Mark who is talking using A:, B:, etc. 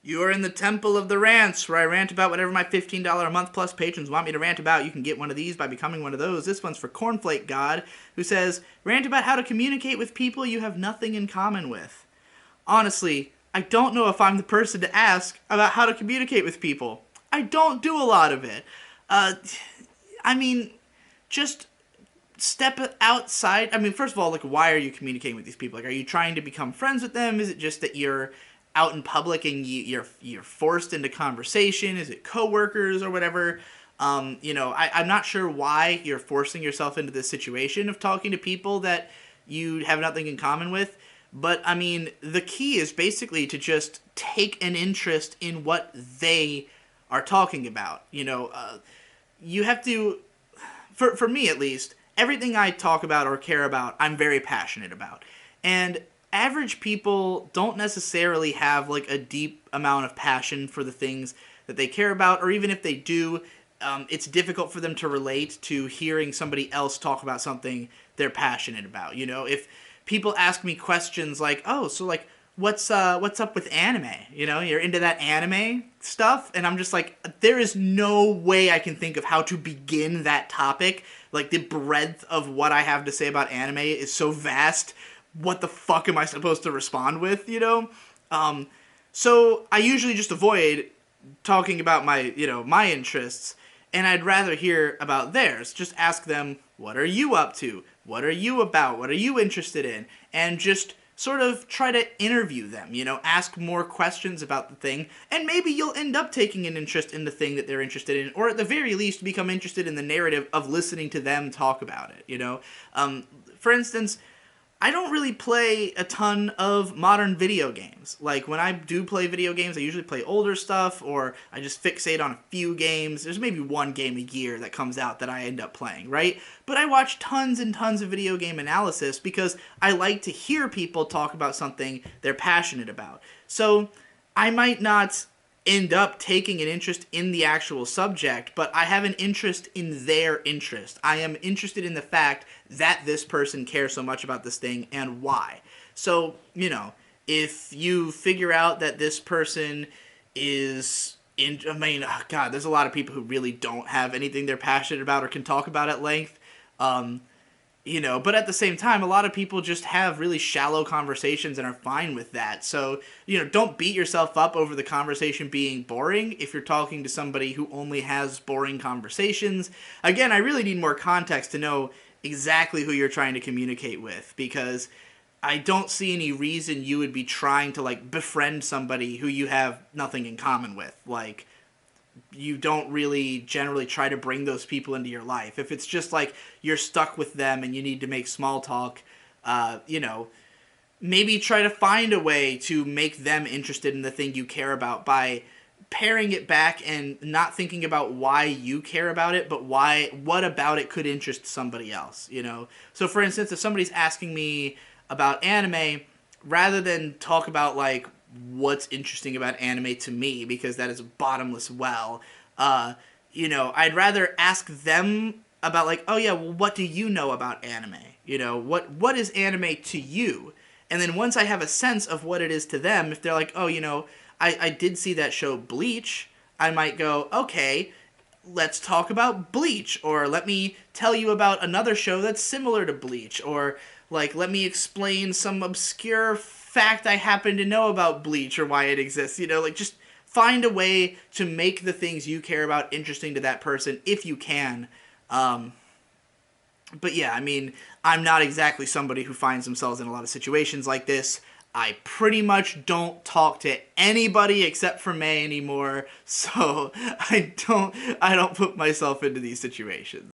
A: You are in the temple of the rants, where I rant about whatever my $15 a month plus patrons want me to rant about. You can get one of these by becoming one of those. This one's for Cornflake God, who says, rant about how to communicate with people you have nothing in common with. Honestly, I don't know if I'm the person to ask about how to communicate with people. I don't do a lot of it. I mean, just step outside. I mean, first of all, like, why are you communicating with these people? Like, are you trying to become friends with them? Is it just that you're out in public and you're forced into conversation? Is it coworkers or whatever? I'm not sure why you're forcing yourself into this situation of talking to people that you have nothing in common with. But, I mean, the key is basically to just take an interest in what they are talking about. You have to, for me at least, everything I talk about or care about, I'm very passionate about. And average people don't necessarily have, like, a deep amount of passion for the things that they care about, or even if they do, it's difficult for them to relate to hearing somebody else talk about something they're passionate about. If people ask me questions like, oh, so, like, what's up with anime? You're into that anime stuff? And I'm just like, there is no way I can think of how to begin that topic. Like, the breadth of what I have to say about anime is so vast. What the fuck am I supposed to respond with, So I usually just avoid talking about my interests, and I'd rather hear about theirs. Just ask them, what are you up to? What are you about? What are you interested in? And just sort of try to interview them, ask more questions about the thing, and maybe you'll end up taking an interest in the thing that they're interested in, or at the very least become interested in the narrative of listening to them talk about it, For instance, I don't really play a ton of modern video games. Like, when I do play video games, I usually play older stuff, or I just fixate on a few games. There's maybe one game a year that comes out that I end up playing, right? But I watch tons and tons of video game analysis because I like to hear people talk about something they're passionate about. So, I might not end up taking an interest in the actual subject, but I have an interest in their interest. I am interested in the fact that this person cares so much about this thing and why. So, if you figure out that this person is God, there's a lot of people who really don't have anything they're passionate about or can talk about at length. But at the same time, a lot of people just have really shallow conversations and are fine with that. So, don't beat yourself up over the conversation being boring if you're talking to somebody who only has boring conversations. Again, I really need more context to know exactly who you're trying to communicate with, because I don't see any reason you would be trying to, like, befriend somebody who you have nothing in common with. Like, you don't really generally try to bring those people into your life. If it's just like you're stuck with them and you need to make small talk, maybe try to find a way to make them interested in the thing you care about by paring it back and not thinking about why you care about it, but what about it could interest somebody else, So, for instance, if somebody's asking me about anime, rather than talk about, like, what's interesting about anime to me, because that is a bottomless well, I'd rather ask them about, like, oh yeah, well, what do you know about anime? What is anime to you? And then once I have a sense of what it is to them, if they're like, oh, I did see that show Bleach, I might go, okay, let's talk about Bleach, or let me tell you about another show that's similar to Bleach, or, like, let me explain some obscure fact I happen to know about Bleach or why it exists, just find a way to make the things you care about interesting to that person if you can. But yeah, I mean, I'm not exactly somebody who finds themselves in a lot of situations like this. I pretty much don't talk to anybody except for May anymore, so I don't put myself into these situations.